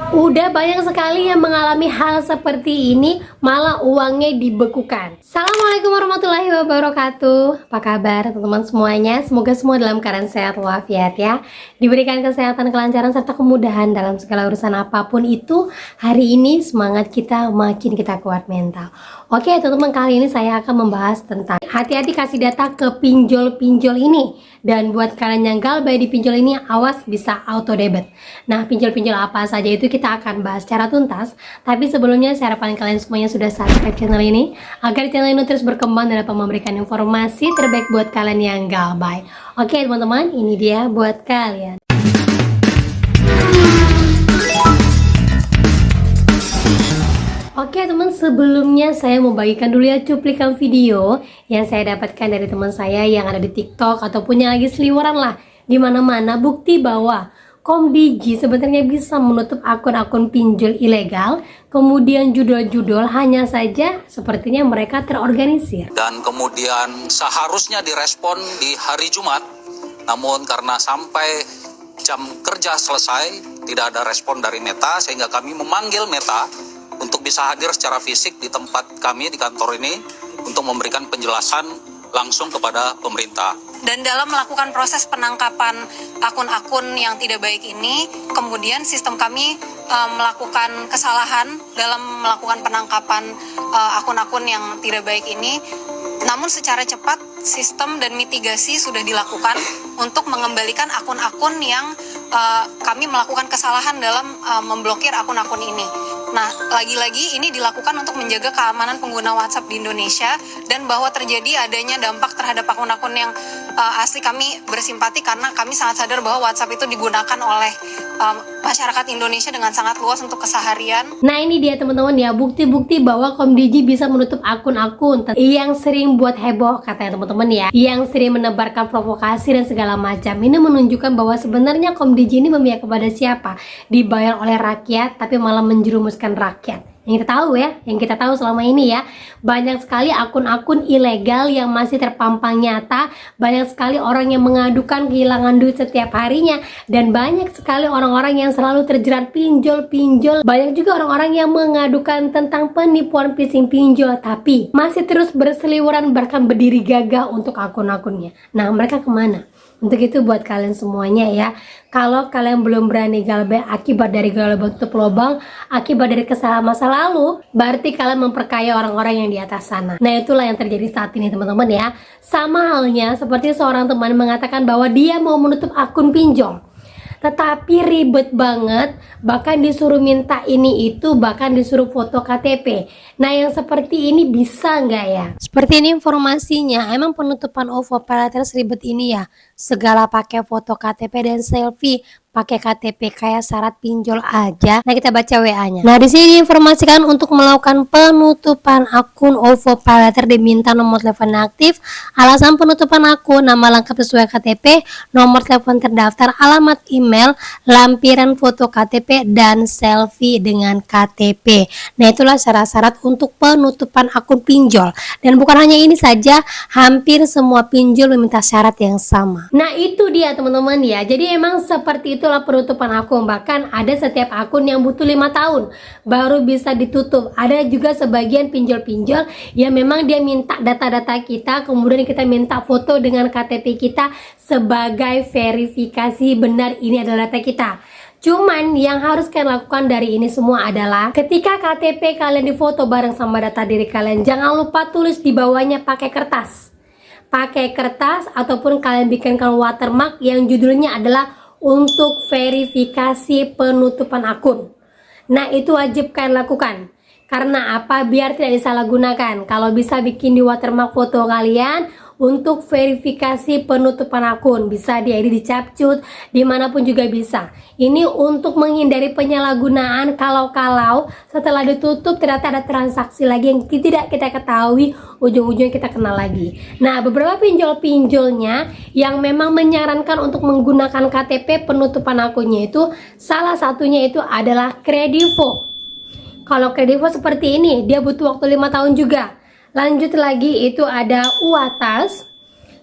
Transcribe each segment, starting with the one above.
Udah banyak sekali yang mengalami hal seperti ini, malah uangnya dibekukan. Assalamualaikum warahmatullahi wabarakatuh. Apa kabar teman-teman semuanya? Semoga semua dalam keadaan sehat walafiat ya. Diberikan kesehatan, kelancaran, serta kemudahan dalam segala urusan apapun itu. Hari ini semangat kita makin kita kuat mental. Oke teman-teman, kali ini saya akan membahas tentang hati-hati kasih data ke pinjol-pinjol ini. Dan buat kalian yang galbay di pinjol ini, awas bisa auto debit. Nah, pinjol-pinjol apa saja itu kita akan bahas secara tuntas. Tapi sebelumnya saya harapkan kalian semuanya sudah subscribe channel ini agar channel ini terus berkembang dan dapat memberikan informasi terbaik buat kalian yang galbay. Oke teman-teman, ini dia buat kalian. Oke teman, sebelumnya saya mau bagikan dulu ya cuplikan video yang saya dapatkan dari teman saya yang ada di TikTok ataupun yang lagi seliweran lah di mana-mana, bukti bahwa Komdigi sebenarnya bisa menutup akun-akun pinjol ilegal, kemudian judul-judul hanya saja sepertinya mereka terorganisir. Dan kemudian seharusnya direspon di hari Jumat, namun karena sampai jam kerja selesai tidak ada respon dari Meta, sehingga kami memanggil Meta untuk bisa hadir secara fisik di tempat kami di kantor ini untuk memberikan penjelasan langsung kepada pemerintah. Dan dalam melakukan proses penangkapan akun-akun yang tidak baik ini, kemudian sistem kami melakukan kesalahan dalam melakukan penangkapan akun-akun yang tidak baik ini. Namun secara cepat sistem dan mitigasi sudah dilakukan untuk mengembalikan akun-akun yang kami melakukan kesalahan dalam memblokir akun-akun ini. Nah, lagi-lagi ini dilakukan untuk menjaga keamanan pengguna WhatsApp di Indonesia dan bahwa terjadi adanya dampak terhadap akun-akun yang asli. Kami bersimpati karena kami sangat sadar bahwa WhatsApp itu digunakan oleh masyarakat Indonesia dengan sangat luas untuk keseharian. Nah ini dia teman-teman ya, bukti-bukti bahwa Komdigi bisa menutup akun-akun yang sering buat heboh katanya teman-teman ya, yang sering menebarkan provokasi dan segala macam. Ini menunjukkan bahwa sebenarnya Komdigi ini memihak kepada siapa? Dibayar oleh rakyat tapi malah menjerumuskan rakyat. Yang kita tahu ya, yang kita tahu selama ini ya, banyak sekali akun-akun ilegal yang masih terpampang nyata, banyak sekali orang yang mengadukan kehilangan duit setiap harinya, dan banyak sekali orang-orang yang selalu terjerat pinjol-pinjol. Banyak juga orang-orang yang mengadukan tentang penipuan phishing pinjol, tapi masih terus berseliweran bahkan berdiri gagah untuk akun-akunnya. Nah, mereka kemana? Untuk itu buat kalian semuanya ya, kalau kalian belum berani galbay akibat dari galbay tutup lubang, akibat dari kesalahan masa lalu, berarti kalian memperkaya orang-orang yang di atas sana. Nah itulah yang terjadi saat ini teman-teman ya. Sama halnya seperti seorang teman mengatakan bahwa dia mau menutup akun pinjol, tetapi ribet banget, bahkan disuruh minta ini itu, bahkan disuruh foto KTP. Nah yang seperti ini bisa nggak ya? Seperti ini informasinya, emang penutupan OVO paylater seribet ini ya? Segala pakai foto KTP dan selfie, pakai KTP kayak syarat pinjol aja. Nah kita baca WA-nya. Nah di sini diinformasikan untuk melakukan penutupan akun OVO paylater diminta nomor telepon aktif, alasan penutupan akun, nama lengkap sesuai KTP, nomor telepon terdaftar, alamat email, lampiran foto KTP dan selfie dengan KTP. Nah itulah syarat-syarat untuk penutupan akun pinjol. Dan bukan hanya ini saja, hampir semua pinjol meminta syarat yang sama. Nah itu dia teman-teman ya. Jadi emang seperti itulah penutupan akun. Bahkan ada setiap akun yang butuh 5 tahun baru bisa ditutup. Ada juga sebagian pinjol-pinjol yang memang dia minta data-data kita, kemudian kita minta foto dengan KTP kita sebagai verifikasi benar ini adalah data kita. Cuman yang harus kalian lakukan dari ini semua adalah ketika KTP kalian difoto bareng sama data diri kalian, jangan lupa tulis di bawahnya pakai kertas. Pakai kertas ataupun kalian bikinkan watermark yang judulnya adalah untuk verifikasi penutupan akun. Nah itu wajib kalian lakukan. Karena apa? Biar tidak disalahgunakan. Kalau bisa bikin di watermark foto kalian untuk verifikasi penutupan akun, bisa diedit, dicapcut, dimanapun juga bisa. Ini untuk menghindari penyalahgunaan kalau setelah ditutup ternyata ada transaksi lagi yang tidak kita ketahui, ujung-ujungnya kita kenal lagi. Nah beberapa pinjol-pinjolnya yang memang menyarankan untuk menggunakan KTP penutupan akunnya itu, salah satunya itu adalah Kredivo. Kalau Kredivo seperti ini, dia butuh waktu 5 tahun juga. Lanjut lagi itu ada Uatas,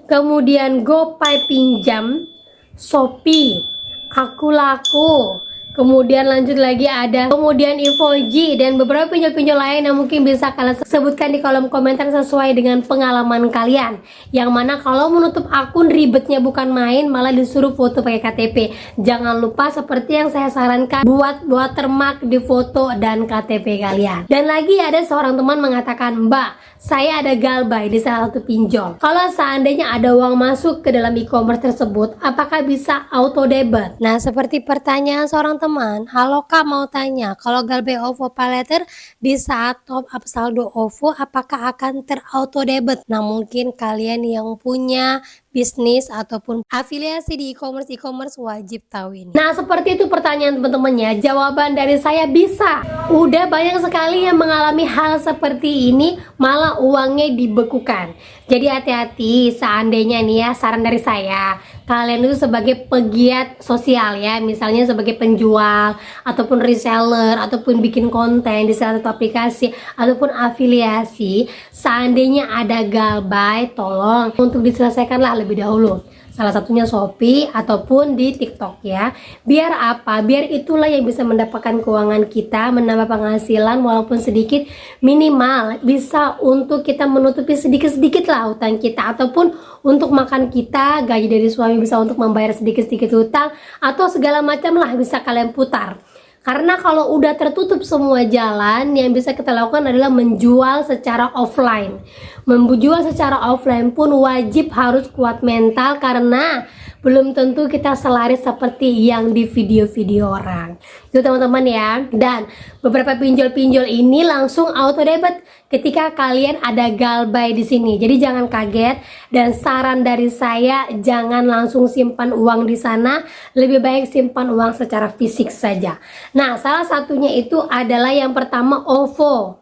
kemudian GoPay Pinjam, Shopee, Aku Laku, Kemudian lanjut lagi ada kemudian Ivoji dan beberapa pinjol-pinjol lain yang mungkin bisa kalian sebutkan di kolom komentar sesuai dengan pengalaman kalian. Yang mana kalau menutup akun ribetnya bukan main, malah disuruh foto pakai KTP. Jangan lupa seperti yang saya sarankan, buat watermark di foto dan KTP kalian. Dan lagi ada seorang teman mengatakan, "Mbak, saya ada galbay di salah satu pinjol. Kalau seandainya ada uang masuk ke dalam e-commerce tersebut, apakah bisa auto debit?" Nah, seperti pertanyaan seorang teman, halo Kak, mau tanya, kalau galbay OVO Paylater di saat top up saldo OVO, apakah akan terauto debit? Nah, mungkin kalian yang punya bisnis ataupun afiliasi di e-commerce wajib tahu ini. Nah, seperti itu pertanyaan teman-teman ya. Jawaban dari saya bisa. Udah banyak sekali yang mengalami hal seperti ini, malah uangnya dibekukan. Jadi hati-hati, seandainya nih ya, saran dari saya, kalian itu sebagai pegiat sosial ya, misalnya sebagai penjual ataupun reseller ataupun bikin konten di salah satu aplikasi ataupun afiliasi, seandainya ada galbay, tolong untuk diselesaikanlah lebih dahulu. Salah satunya Shopee ataupun di TikTok ya. Biar apa? Biar itulah yang bisa mendapatkan keuangan kita, menambah penghasilan walaupun sedikit, minimal bisa untuk kita menutupi sedikit-sedikit lah hutang kita, ataupun untuk makan kita, gaji dari suami bisa untuk membayar sedikit-sedikit hutang, atau segala macam lah bisa kalian putar. Karena kalau udah tertutup semua jalan, yang bisa kita lakukan adalah menjual secara offline. Menjual secara offline pun wajib harus kuat mental, karena belum tentu kita selaris seperti yang di video-video orang. Itu teman-teman ya. Dan beberapa pinjol-pinjol ini langsung auto debit ketika kalian ada galbay di sini. Jadi jangan kaget, dan saran dari saya jangan langsung simpan uang di sana, lebih baik simpan uang secara fisik saja. Nah, salah satunya itu adalah yang pertama OVO.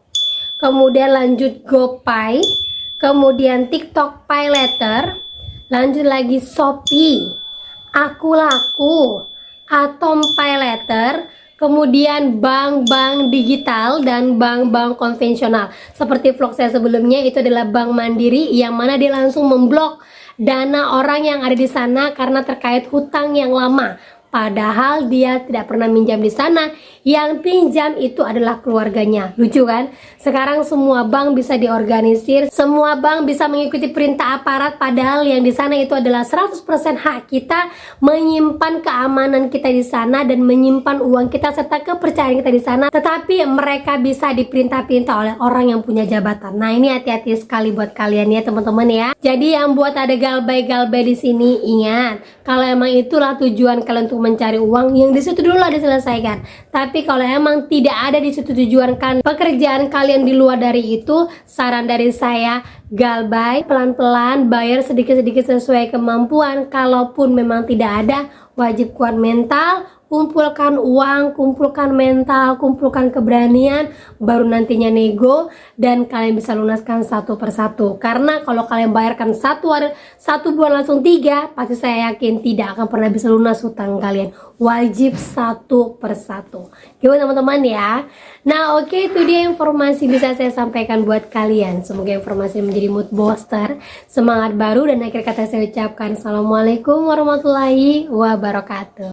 Kemudian lanjut GoPay, kemudian TikTok Paylater, lanjut lagi Shopee, Akulaku, Atom Paylater, kemudian bank-bank digital dan bank-bank konvensional. Seperti vlog saya sebelumnya, itu adalah Bank Mandiri yang mana dia langsung memblok dana orang yang ada di sana karena terkait hutang yang lama. Padahal dia tidak pernah minjam di sana, yang pinjam itu adalah keluarganya. Lucu kan? Sekarang semua bank bisa diorganisir, semua bank bisa mengikuti perintah aparat, padahal yang di sana itu adalah 100% hak kita menyimpan keamanan kita di sana dan menyimpan uang kita serta kepercayaan kita di sana. Tetapi mereka bisa diperintah-perintah oleh orang yang punya jabatan. Nah, ini hati-hati sekali buat kalian ya teman-teman ya. Jadi yang buat ada galbay-galbay di sini, ingat, kalau emang itulah tujuan kalian untuk mencari uang, yang di situ dulu lah diselesaikan. Tapi kalau emang tidak ada di situ tujuan kan pekerjaan kalian di luar dari itu, saran dari saya, galbay pelan-pelan, bayar sedikit-sedikit sesuai kemampuan. Kalaupun memang tidak ada, wajib kuat mental, kumpulkan uang, kumpulkan mental, kumpulkan keberanian, baru nantinya nego dan kalian bisa lunaskan satu persatu. Karena kalau kalian bayarkan satu bulan langsung 3, pasti saya yakin tidak akan pernah bisa lunas hutang kalian. Wajib satu persatu. Gimana teman-teman ya? Nah, oke, itu dia informasi bisa saya sampaikan buat kalian. Semoga informasi menjadi mood booster, semangat baru, dan akhir kata saya ucapkan assalamualaikum warahmatullahi wabarakatuh.